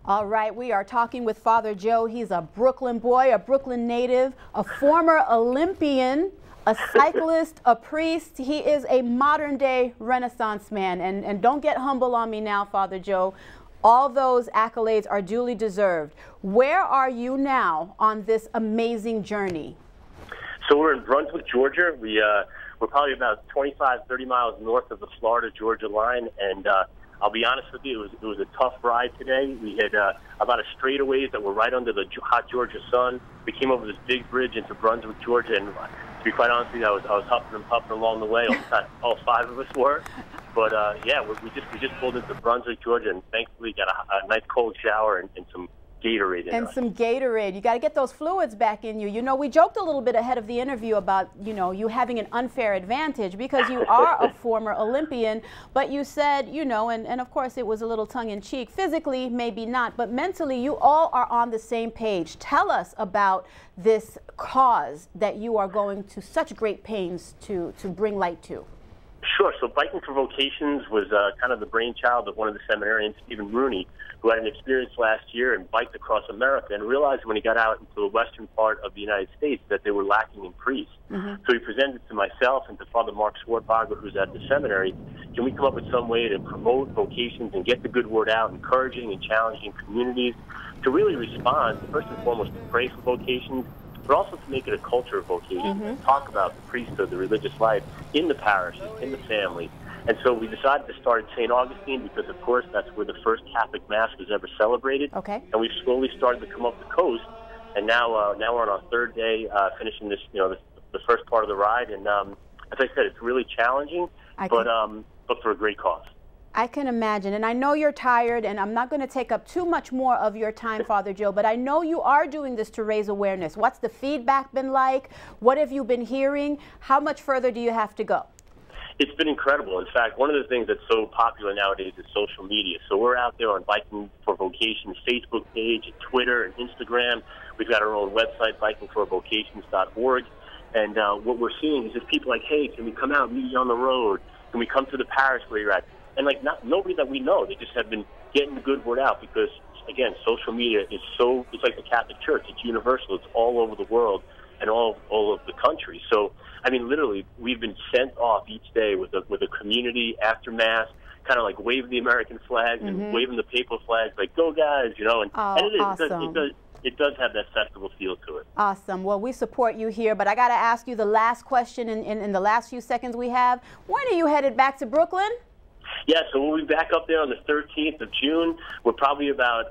All right, we are talking with Father Joe. He's a Brooklyn boy, a Brooklyn native, a former Olympian, a cyclist, a priest. He is a modern-day Renaissance man. And don't get humble on me now, Father Joe. All those accolades are duly deserved. Where are you now on this amazing journey? So we're in Brunswick, Georgia. We're probably about 25, 30 miles north of the Florida-Georgia line, and I'll be honest with you, it was a tough ride today. We had about a straightaways that were right under the hot Georgia sun. We came over this big bridge into Brunswick, Georgia, and to be quite honest with you, I was huffing and puffing along the way. All five of us were. But yeah, we just pulled into Brunswick, Georgia, and thankfully got a nice cold shower and some Gatorade in us. Some Gatorade. You got to get those fluids back in you. You know, we joked a little bit ahead of the interview about, you know, you having an unfair advantage because you are a former Olympian, but you said, you know, and of course it was a little tongue-in-cheek, physically maybe not, but mentally you all are on the same page. Tell us about this cause that you are going to such great pains to bring light to. Sure. So Biking for Vocations was kind of the brainchild of one of the seminarians, Stephen Rooney, who had an experience last year and biked across America and realized when he got out into the western part of the United States that they were lacking in priests. So he presented to myself and to Father Mark Swartbogger, who's at the seminary, can we come up with some way to promote vocations and get the good word out, encouraging and challenging communities to really respond, first and foremost, to pray for vocations, but also to make it a culture of vocation, and talk about the priesthood, the religious life in the parishes, in the family. And so we decided to start at St. Augustine because, of course, that's where the first Catholic Mass was ever celebrated. Okay. And we've slowly started to come up the coast, and now we're on our third day, finishing this, you know, the first part of the ride. And as I said, it's really challenging, but for a great cause. I can imagine, and I know you're tired, and I'm not going to take up too much more of your time, Father Joe, but I know you are doing this to raise awareness. What's the feedback been like? What have you been hearing? How much further do you have to go? It's been incredible. In fact, one of the things that's so popular nowadays is social media. So we're out there on Biking for Vocations Facebook page, and Twitter, and Instagram. We've got our own website, bikingforvocations.org. And what we're seeing is just people like, hey, can we come out and meet you on the road? Can we come to the parish where you're at? And like nobody that we know, they just have been getting the good word out because, again, social media is it's like the Catholic Church. It's universal. It's all over the world and all over the country. So, I mean, literally, we've been sent off each day with a community after Mass, kind of like waving the American flag and waving the papal flags, like, go guys, you know. And it is, awesome. It does have that festival feel to it. Awesome. Well, we support you here, but I got to ask you the last question in the last few seconds we have. When are you headed back to Brooklyn? Yeah, so we'll be back up there on the 13th of June. We're probably about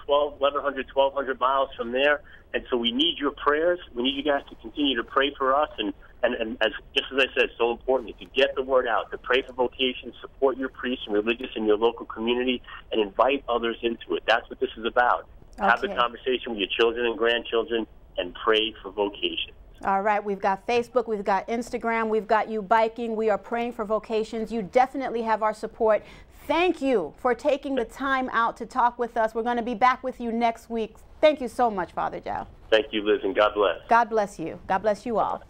1,200 miles from there. And so we need your prayers. We need you guys to continue to pray for us. And just as I said, it's so important to get the word out, to pray for vocations, support your priests and religious in your local community, and invite others into it. That's what this is about. Okay. Have the conversation with your children and grandchildren and pray for vocation. All right, we've got Facebook, we've got Instagram, we've got you biking. We are praying for vocations. You definitely have our support. Thank you for taking the time out to talk with us. We're going to be back with you next week. Thank you so much, Father Joe. Thank you, Liz, and God bless. God bless you. God bless you all.